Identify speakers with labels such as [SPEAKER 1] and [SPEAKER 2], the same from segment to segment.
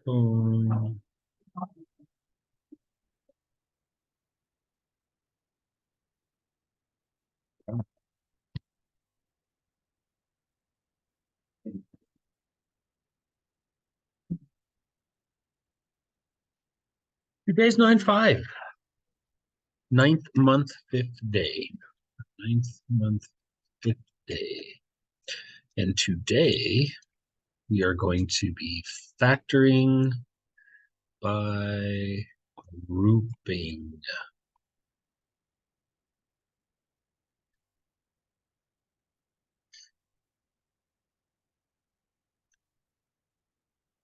[SPEAKER 1] Um, Today's 9/5, ninth month, fifth day. Ninth month, fifth day. And today we are going to be factoring by grouping.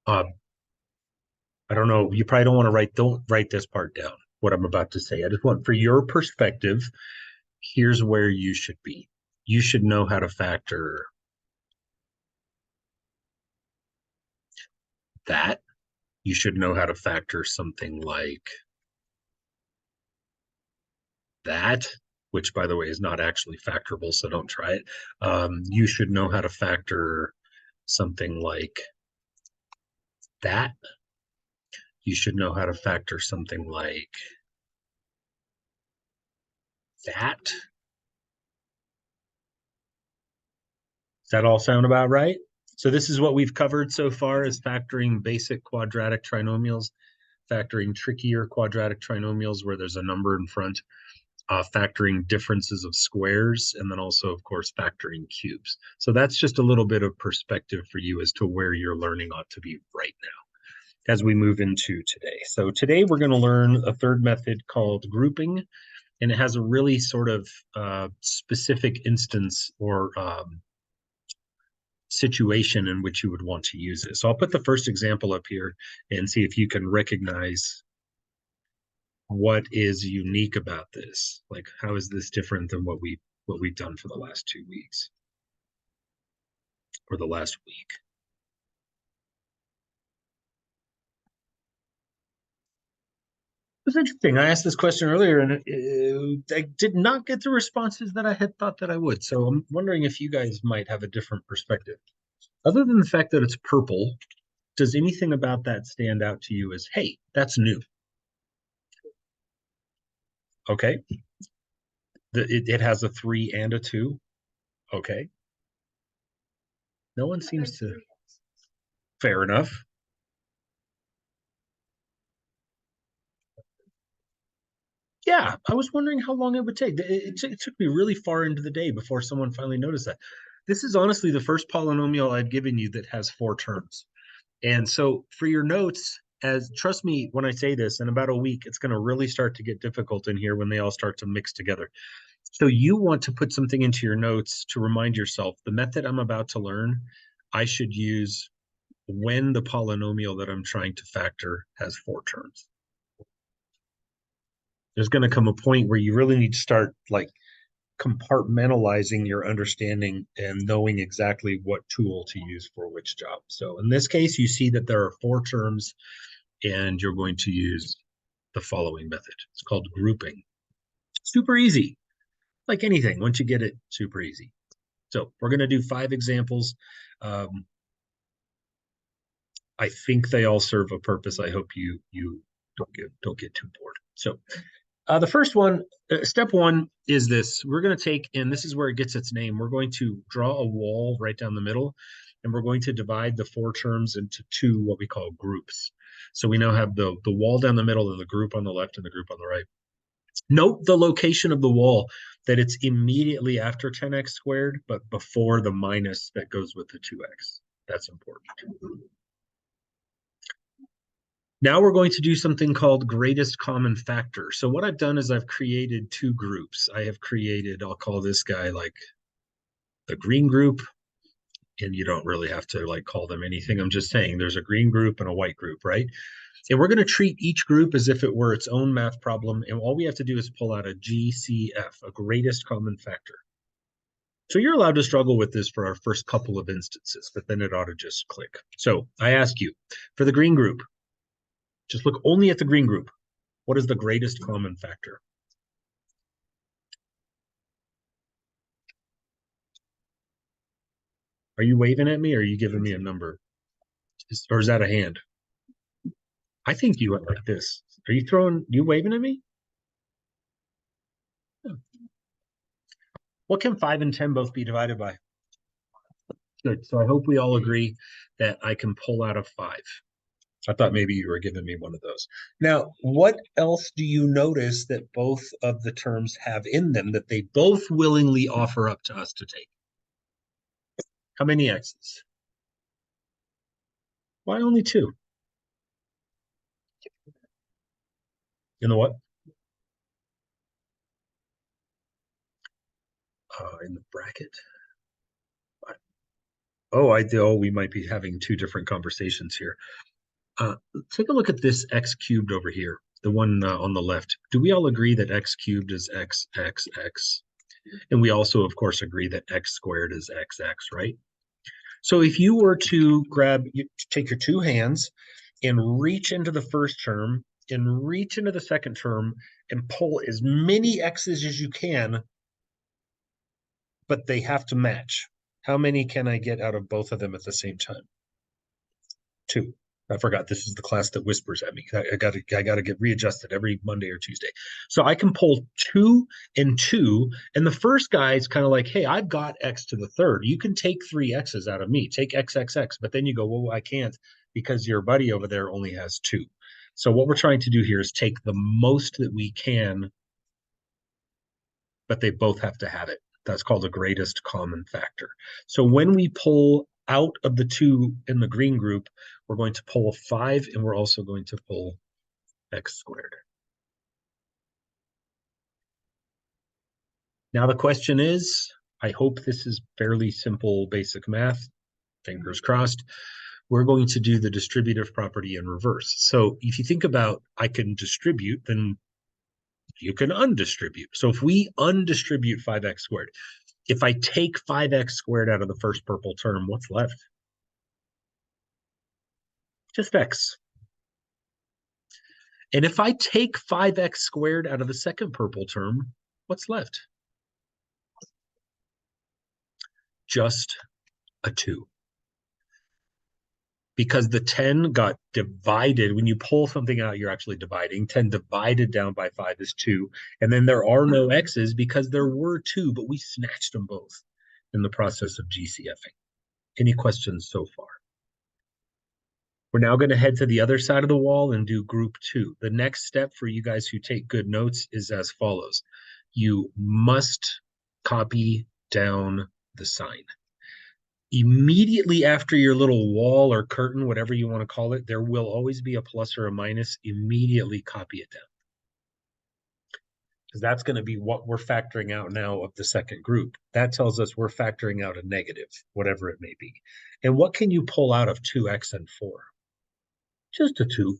[SPEAKER 1] Uh, I don't know. You probably don't write this part down, what I'm about to say. I just want, for your perspective, here's where you should be. You should know how to factor that. You should know how to factor something like that, which by the way is not actually factorable, so don't try it. You should know how to factor something like that. You should know how to factor something like that. Does that all sound about right? So this is what we've covered so far, is factoring basic quadratic trinomials, factoring trickier quadratic trinomials where there's a number in front, factoring differences of squares, and then also, of course, factoring cubes. So that's just a little bit of perspective for you as to where your learning ought to be right now as we move into today. So today we're going to learn a third method called grouping, and it has a really sort of specific instance or situation in which you would want to use it. So I'll put the first example up here and see if you can recognize what is unique about this. Like, how is this different than what we've done for the last 2 weeks or the last week? It was interesting. I asked this question earlier, and I did not get the responses that I had thought that I would. So I'm wondering if you guys might have a different perspective. Other than the fact that it's purple, does anything about that stand out to you as, hey, that's new? Okay. It has a 3 and a 2. Okay. No one seems to. Fair enough. Yeah, I was wondering how long it would take. It took me really far into the day before someone finally noticed that. This is honestly the first polynomial I've given you that has 4 terms. And so for your notes, as trust me when I say this, in about a week, it's going to really start to get difficult in here when they all start to mix together. So you want to put something into your notes to remind yourself the method I'm about to learn, I should use when the polynomial that I'm trying to factor has 4 terms. There's going to come a point where you really need to start like compartmentalizing your understanding and knowing exactly what tool to use for which job. So in this case, you see that there are 4 terms and you're going to use the following method. It's called grouping. Super easy. Like anything, once you get it, super easy. So we're going to do 5 examples. I think they all serve a purpose. I hope you don't get too bored. So the first one, step one, is this. We're going to take, and this is where it gets its name. We're going to draw a wall right down the middle, and we're going to divide the 4 terms into 2 what we call groups. So we now have the wall down the middle and the group on the left and the group on the right. Note the location of the wall, that it's immediately after 10x squared, but before the minus that goes with the 2x. That's important. Now we're going to do something called greatest common factor. So what I've done is I've created 2 groups. I have created, I'll call this guy like the green group, and you don't really have to like call them anything. I'm just saying there's a green group and a white group, right? And we're going to treat each group as if it were its own math problem. And all we have to do is pull out a GCF, a greatest common factor. So you're allowed to struggle with this for our first couple of instances, but then it ought to just click. So I ask you, for the green group, just look only at the green group. What is the greatest common factor? Are you waving at me or are you giving me a number? Or is that a hand? I think you went like this. Are you waving at me? Yeah. What can 5 and 10 both be divided by? Good. So I hope we all agree that I can pull out a 5. I thought maybe you were giving me one of those. Now, what else do you notice that both of the terms have in them that they both willingly offer up to us to take? How many x's? Why only 2? You know what? In the bracket. Oh, I do. Oh, we might be having two different conversations here. Take a look at this x cubed over here, the one on the left. Do we all agree that x cubed is x, x, x? And we also, of course, agree that x squared is x, x, right? So if you were to take your two hands and reach into the first term and reach into the second term and pull as many x's as you can, but they have to match. How many can I get out of both of them at the same time? 2. I forgot this is the class that whispers at me. I gotta get readjusted every Monday or Tuesday. So I can pull 2 and 2, and the first guy is kind of like, hey, I've got x to the third. You can take 3 x's out of me. Take x, x, x. But then you go, well, I can't because your buddy over there only has 2. So what we're trying to do here is take the most that we can, but they both have to have it. That's called the greatest common factor. So when we pull out of the 2 in the green group, we're going to pull 5, and we're also going to pull x squared. Now the question is, I hope this is fairly simple basic math, fingers crossed. We're going to do the distributive property in reverse. So if you think about I can distribute, then you can undistribute. So if we undistribute 5x squared, if I take 5x squared out of the first purple term, what's left? Just x. And if I take 5x squared out of the second purple term, what's left? Just a 2. Because the 10 got divided. When you pull something out, you're actually dividing. 10 divided down by 5 is 2. And then there are no x's because there were 2, but we snatched them both in the process of GCFing. Any questions so far? We're now going to head to the other side of the wall and do group 2. The next step for you guys who take good notes is as follows. You must copy down the sign. Immediately after your little wall or curtain, whatever you want to call it, there will always be a plus or a minus. Immediately copy it down. Because that's going to be what we're factoring out now of the second group. That tells us we're factoring out a negative, whatever it may be. And what can you pull out of 2x and 4? Just a 2.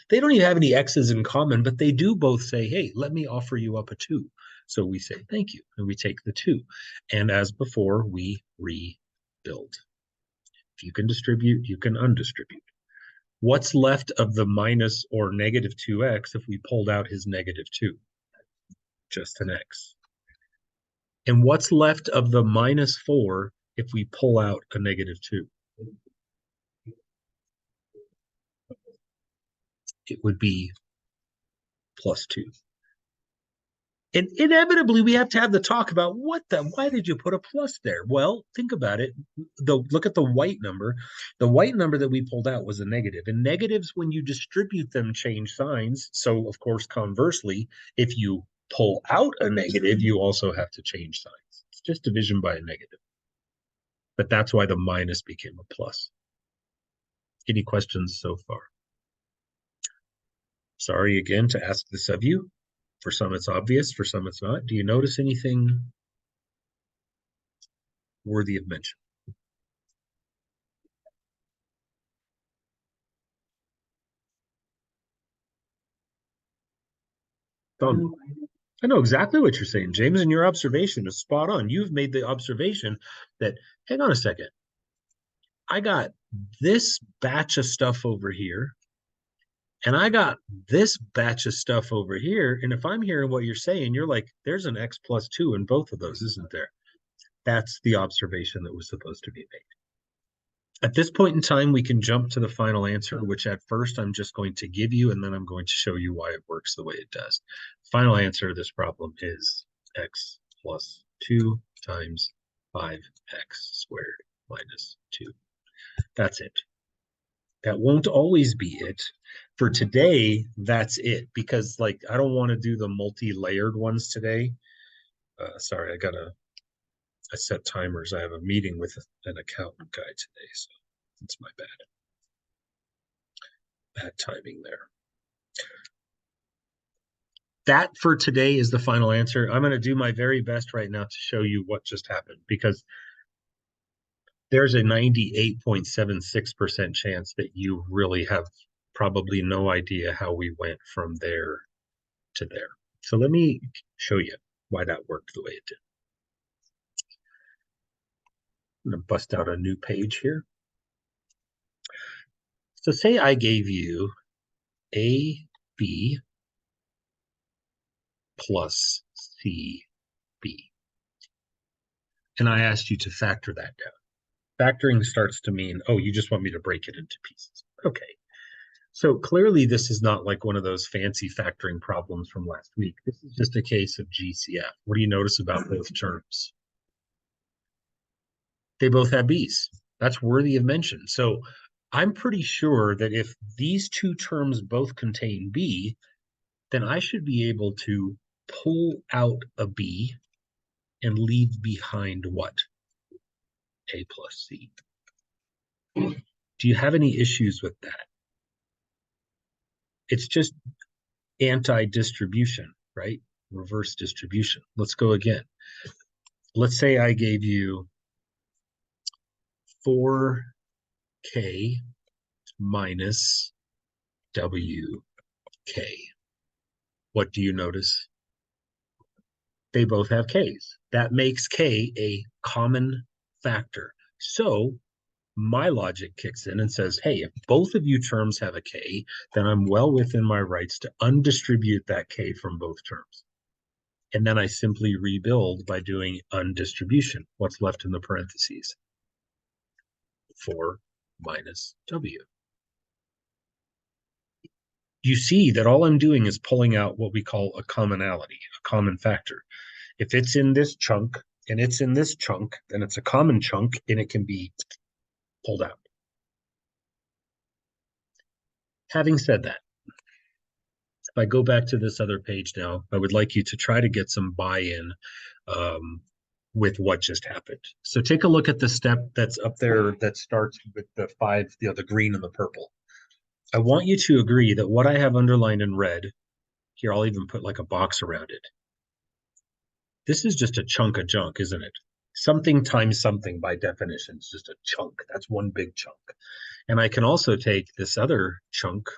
[SPEAKER 1] They don't even have any x's in common, but they do both say, hey, let me offer you up a 2. So we say, thank you, and we take the 2. And as before, we rebuild. If you can distribute, you can undistribute. What's left of the minus or negative 2x if we pulled out his negative 2? Just an x. And what's left of the minus 4 if we pull out a negative 2? It would be plus 2. And inevitably, we have to have the talk about why did you put a plus there? Well, think about it. Look at the white number. The white number that we pulled out was a negative. And negatives, when you distribute them, change signs. So, of course, conversely, if you pull out a negative, you also have to change signs. It's just division by a negative. But that's why the minus became a plus. Any questions so far? Sorry again to ask this of you. For some, it's obvious. For some, it's not. Do you notice anything worthy of mention? Done. I know exactly what you're saying, James, and your observation is spot on. You've made the observation that, hang on a second, I got this batch of stuff over here, and I got this batch of stuff over here. And if I'm hearing what you're saying, you're like, there's an x plus 2 in both of those, isn't there? That's the observation that was supposed to be made. At this point in time, we can jump to the final answer, which at first I'm just going to give you, and then I'm going to show you why it works the way it does. Final answer to this problem is x plus 2 times 5x squared minus 2. That's it. That won't always be it. For today, that's it, because like I don't want to do the multi-layered ones today. Sorry, I set timers. I have a meeting with an accountant guy today, so that's my bad timing there. That for today is the final answer. I'm going to do my very best right now to show you what just happened, because there's a 98.76% chance that you really have probably no idea how we went from there to there. So let me show you why that worked the way it did. I'm going to bust out a new page here. So say I gave you A, B plus C, B. And I asked you to factor that down. Factoring starts to mean, oh, you just want me to break it into pieces. Okay. So clearly this is not like one of those fancy factoring problems from last week. This is just a case of GCF. What do you notice about both terms? They both have B's. That's worthy of mention. So I'm pretty sure that if these two terms both contain B, then I should be able to pull out a B and leave behind what? A plus C. Do you have any issues with that? It's just anti-distribution, right? Reverse distribution. Let's go again. Let's say I gave you 4K minus WK. What do you notice? They both have Ks. That makes K a common factor. So my logic kicks in and says, hey, if both of you terms have a K, then I'm well within my rights to undistribute that K from both terms. And then I simply rebuild by doing undistribution. What's left in the parentheses? 4 minus W. You see that all I'm doing is pulling out what we call a commonality, a common factor. If it's in this chunk and it's in this chunk, then it's a common chunk and it can be pulled out. Having said that, if I go back to this other page now, I would like you to try to get some buy-in with what just happened. So take a look at the step that's up there that starts with the 5, the green and the purple. I want you to agree that what I have underlined in red, here I'll even put like a box around it. This is just a chunk of junk, isn't it? Something times something by definition is just a chunk. That's one big chunk. And I can also take this other chunk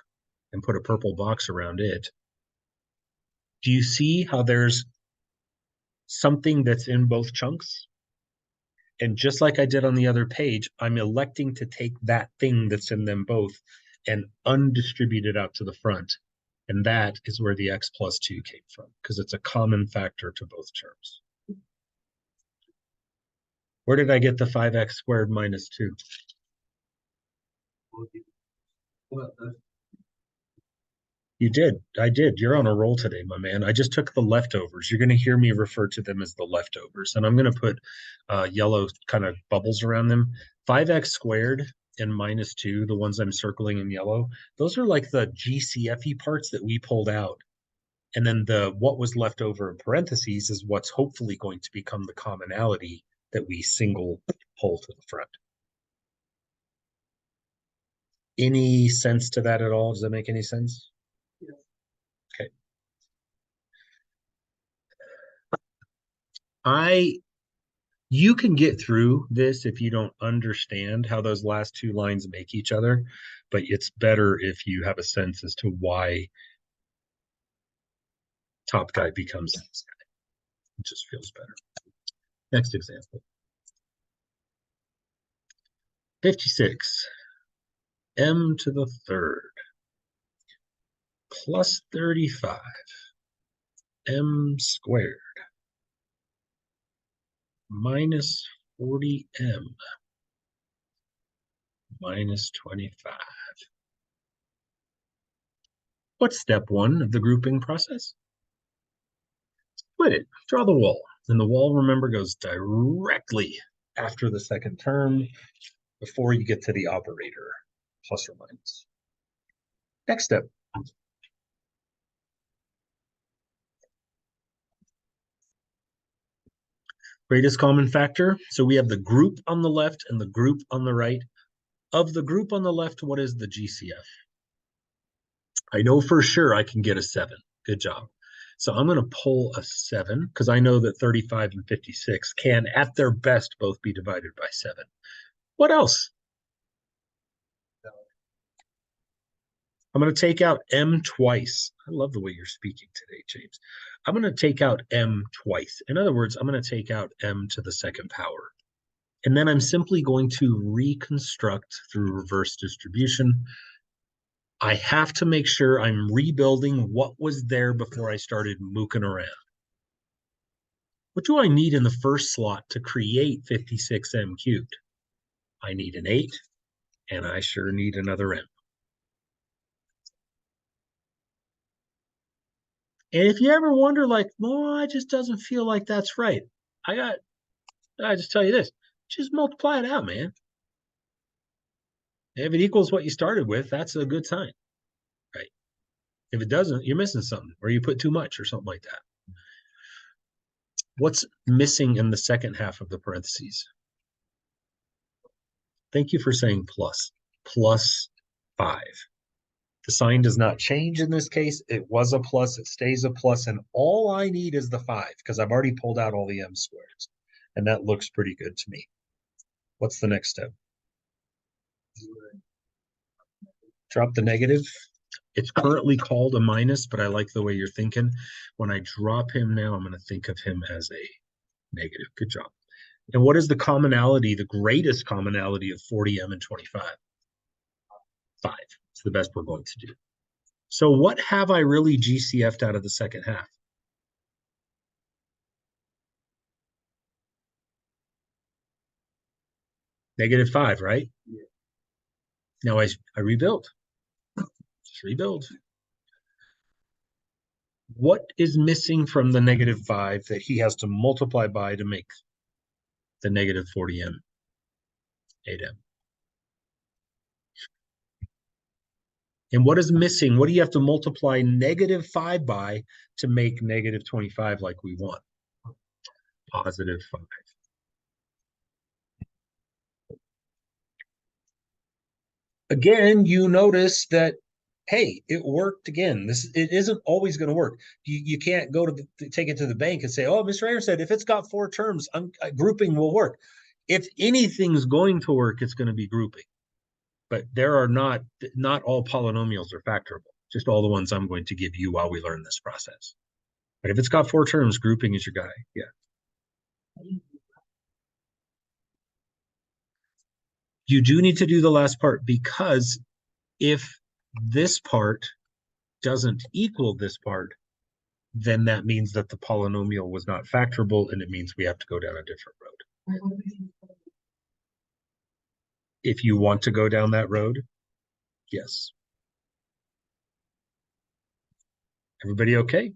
[SPEAKER 1] and put a purple box around it. Do you see how there's something that's in both chunks? And just like I did on the other page, I'm electing to take that thing that's in them both and undistribute it out to the front. And that is where the x plus 2 came from, because it's a common factor to both terms. Where did I get the 5x squared minus 2? You did. I did. You're on a roll today, my man. I just took the leftovers. You're going to hear me refer to them as the leftovers. And I'm going to put yellow kind of bubbles around them. 5x squared and minus 2, the ones I'm circling in yellow, those are like the GCFE parts that we pulled out. And then what was left over in parentheses is what's hopefully going to become the commonality that we single pull to the front. Any sense to that at all? Does that make any sense? Okay. You can get through this if you don't understand how those last two lines make each other, but it's better if you have a sense as to why top guy becomes this guy. It just feels better. Next example. 56, m to the third plus 35, m squared minus 40m minus 25. What's step 1 of the grouping process? Split it, draw the wall. And the wall, remember, goes directly after the second term before you get to the operator, plus or minus. Next step. Greatest common factor. So we have the group on the left and the group on the right. Of the group on the left, what is the GCF? I know for sure I can get a 7. Good job. So I'm going to pull a 7 because I know that 35 and 56 can, at their best, both be divided by 7. What else? I'm going to take out M twice. I love the way you're speaking today, James. I'm going to take out M twice. In other words, I'm going to take out M to the second power. And then I'm simply going to reconstruct through reverse distribution. I have to make sure I'm rebuilding what was there before I started mooking around. What do I need in the first slot to create 56M cubed? I need an 8, and I sure need another M. And if you ever wonder, like, no, it just doesn't feel like that's right, I just tell you this, just multiply it out, man. If it equals what you started with, that's a good sign, right? If it doesn't, you're missing something, or you put too much or something like that. What's missing in the second half of the parentheses? Thank you for saying plus. Plus 5. The sign does not change in this case. It was a plus, it stays a plus, and all I need is the 5 because I've already pulled out all the M squares. And that looks pretty good to me. What's the next step? Drop the negative. It's currently called a minus, but I like the way you're thinking. When I drop him now, I'm going to think of him as a negative. Good job. And what is the commonality, the greatest commonality of 40M and 25? 5. It's the best we're going to do. So what have I really GCF'd out of the second half? Negative 5, right? Yeah. Now I rebuild. Just rebuild. What is missing from the negative 5 that he has to multiply by to make the negative 40M, 8M? And what is missing? What do you have to multiply negative 5 by to make negative 25 like we want? Positive 5. Again, you notice that, hey, it worked again. It isn't always going to work. You can't go to take it to the bank and say, oh, Mr. Ayer said if it's got 4 terms, grouping will work. If anything's going to work, it's going to be grouping. But there are not all polynomials are factorable, just all the ones I'm going to give you while we learn this process. But if it's got 4 terms, grouping is your guy. Yeah. You do need to do the last part because if this part doesn't equal this part, then that means that the polynomial was not factorable, and it means we have to go down a different road. If you want to go down that road, yes. Everybody okay?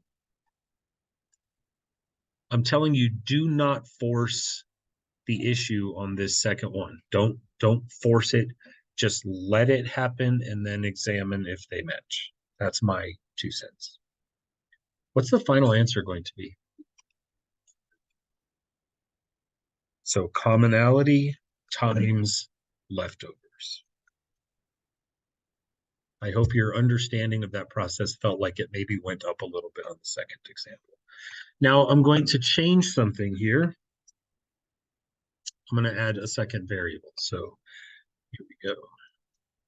[SPEAKER 1] I'm telling you, do not force the issue on this second one. Don't force it. Just let it happen and then examine if they match. That's my 2 cents. What's the final answer going to be? So commonality times leftovers. I hope your understanding of that process felt like it maybe went up a little bit on the second example. Now I'm going to change something here. I'm going to add a second variable. So here we go.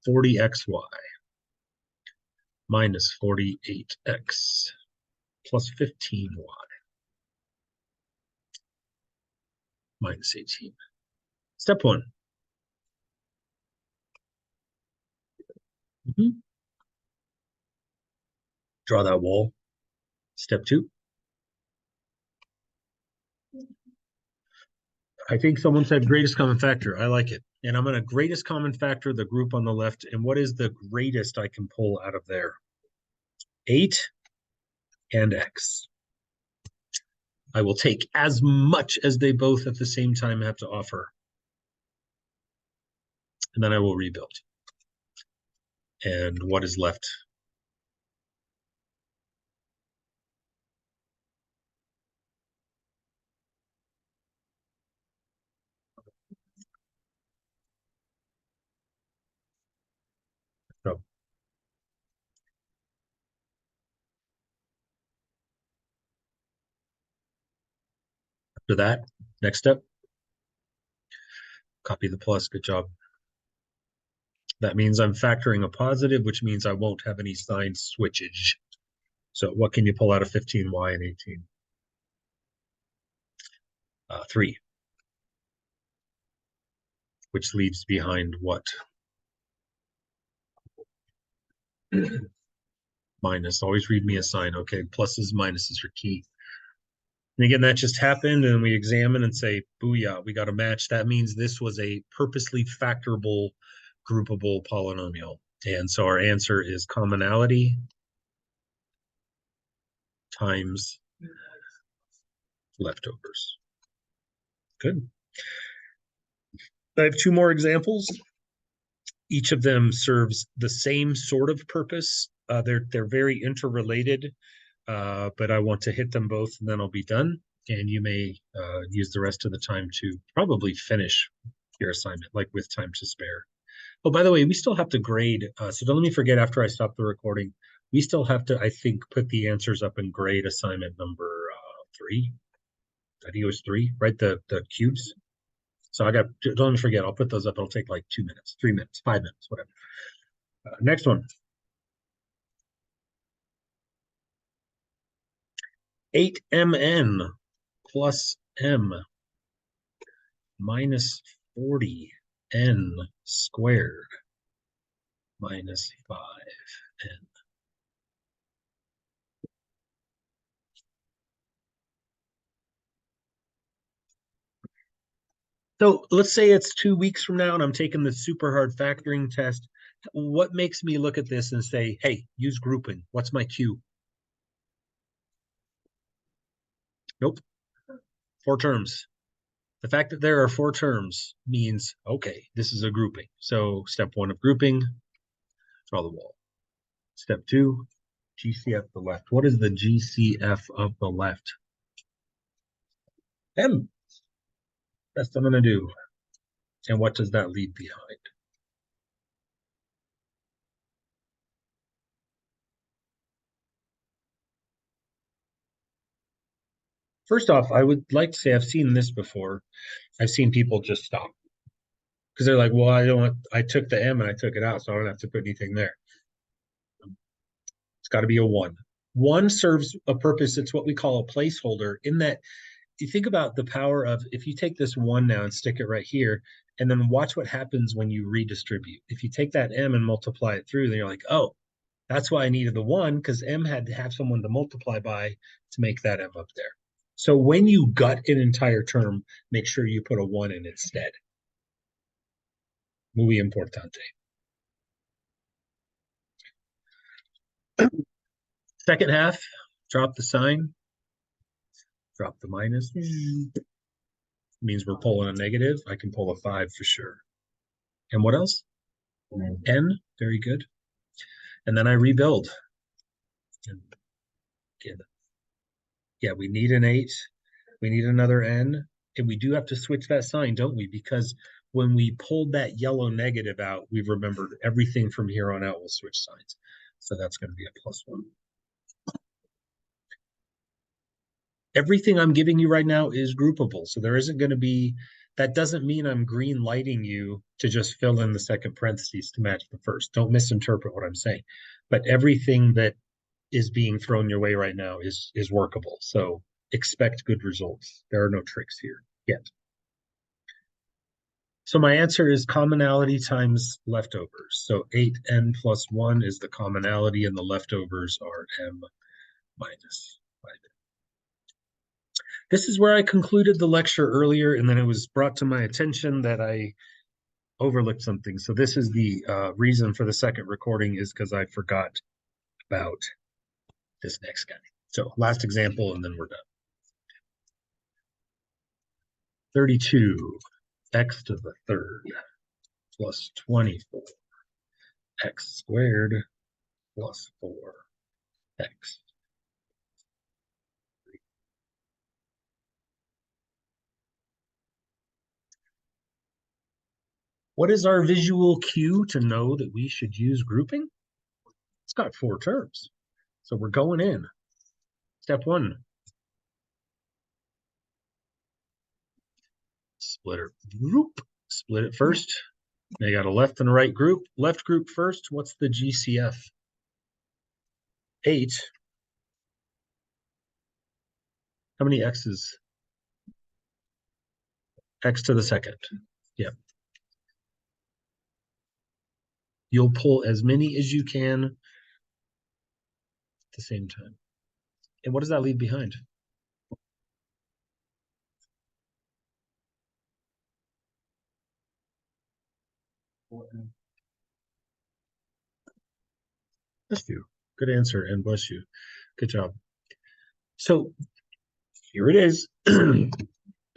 [SPEAKER 1] 40xy minus 48x plus 15y minus 18. Step 1. Draw that wall. Step 2. I think someone said greatest common factor. I like it. And I'm going to greatest common factor, the group on the left. And what is the greatest I can pull out of there? 8 and X. I will take as much as they both at the same time have to offer. And then I will rebuild. And what is left? So after that, next step, copy the plus. Good job. That means I'm factoring a positive, which means I won't have any sign switchage. So what can you pull out of 15y and 18? 3. Which leaves behind what? Minus. Always read me a sign. Okay, pluses, minuses are key. And again, that just happened, and we examine and say, booyah, we got a match. That means this was a purposely factorable, groupable polynomial. And so our answer is commonality times leftovers. Good. I have 2 more examples. Each of them serves the same sort of purpose. They're very interrelated, but I want to hit them both, and then I'll be done. And you may use the rest of the time to probably finish your assignment, like with time to spare. Oh, by the way, we still have to grade. So don't let me forget after I stop the recording. We still have to, I think, put the answers up and grade assignment number 3. I think it was 3, right? The cubes. So I got, don't let me forget, I'll put those up. It'll take like 2 minutes, 3 minutes, 5 minutes, whatever. Next one. 8mn plus m minus 40n squared minus 5n. So let's say it's 2 weeks from now and I'm taking the super hard factoring test. What makes me look at this and say, hey, use grouping? What's my cue? Nope. 4 terms. The fact that there are 4 terms means, okay, this is a grouping. So step 1 of grouping, draw the wall. Step 2, GCF the left. What is the GCF of the left? M. That's what I'm going to do. And what does that leave behind? First off, I would like to say I've seen this before. I've seen people just stop because they're like, well, I took the M and I took it out, so I don't have to put anything there. It's got to be a 1. 1 serves a purpose. It's what we call a placeholder, in that you think about the power of, if you take this 1 now and stick it right here, and then watch what happens when you redistribute. If you take that M and multiply it through, then you're like, oh, that's why I needed the 1, because M had to have someone to multiply by to make that M up there. So when you gut an entire term, make sure you put a 1 in instead. Muy importante. Second half, drop the sign, drop the minus. Means we're pulling a negative. I can pull a 5 for sure. And what else? N, very good. And then I rebuild. And yeah, we need an 8. We need another N. And we do have to switch that sign, don't we? Because when we pulled that yellow negative out, we've remembered everything from here on out will switch signs. So that's going to be a +1. Everything I'm giving you right now is groupable. So there isn't going to be, that doesn't mean I'm green lighting you to just fill in the second parentheses to match the first. Don't misinterpret what I'm saying. But everything that is being thrown your way right now is workable. So expect good results. There are no tricks here yet. So my answer is commonality times leftovers. So 8n plus 1 is the commonality, and the leftovers are m minus 5. This is where I concluded the lecture earlier, and then it was brought to my attention that I overlooked something. So this is the reason for the second recording is because I forgot about this next guy. So last example, and then we're done. 32 x to the third plus 24 x squared plus 4x. What is our visual cue to know that we should use grouping? It's got 4 terms. So we're going in. Step 1. Split it first. Now you got a left and a right group. Left group first. What's the GCF? 8. How many x's? X to the second. Yeah. You'll pull as many as you can at the same time. And what does that leave behind? Bless you. Good answer, and bless you. Good job. So here it is. The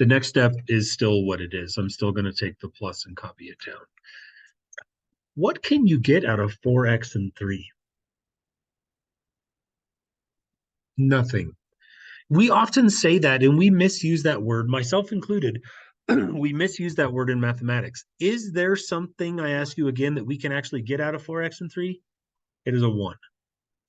[SPEAKER 1] next step is still what it is. I'm still going to take the plus and copy it down. What can you get out of 4x and 3? Nothing. We often say that, and we misuse that word, myself included. We misuse that word in mathematics. Is there something, I ask you again, that we can actually get out of 4x and 3? It is a 1.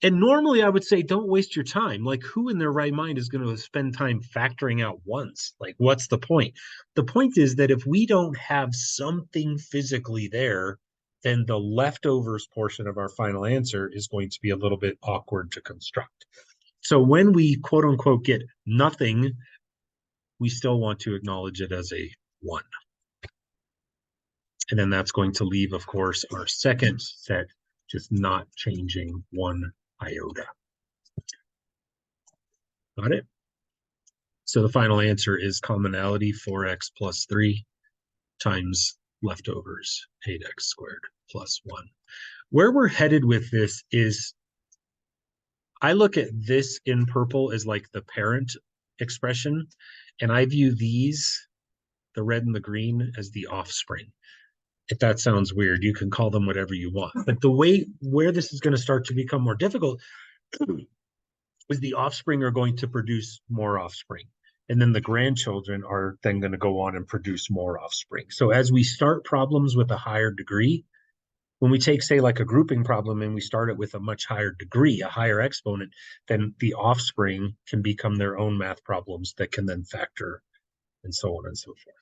[SPEAKER 1] And normally I would say, don't waste your time. Like, who in their right mind is going to spend time factoring out ones? Like, what's the point? The point is that if we don't have something physically there, then the leftovers portion of our final answer is going to be a little bit awkward to construct. So when we quote unquote get nothing, we still want to acknowledge it as a 1. And then that's going to leave, of course, our second set just not changing 1 iota. Got it? So the final answer is commonality 4x plus 3 times leftovers 8x squared plus 1. Where we're headed with this is I look at this in purple as like the parent expression, and I view these, the red and the green, as the offspring. If that sounds weird, you can call them whatever you want. But the way where this is going to start to become more difficult is the offspring are going to produce more offspring. And then the grandchildren are then going to go on and produce more offspring. So as we start problems with a higher degree, when we take, say, like a grouping problem and we start it with a much higher degree, a higher exponent, then the offspring can become their own math problems that can then factor and so on and so forth.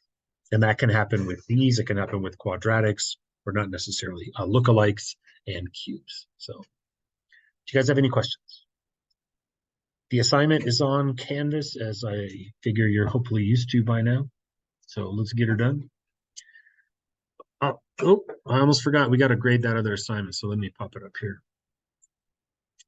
[SPEAKER 1] And that can happen with these. It can happen with quadratics, or not necessarily lookalikes and cubes. So do you guys have any questions? The assignment is on Canvas, as I figure you're hopefully used to by now. So let's get her done. Oh, I almost forgot. We got to grade that other assignment. So let me pop it up here.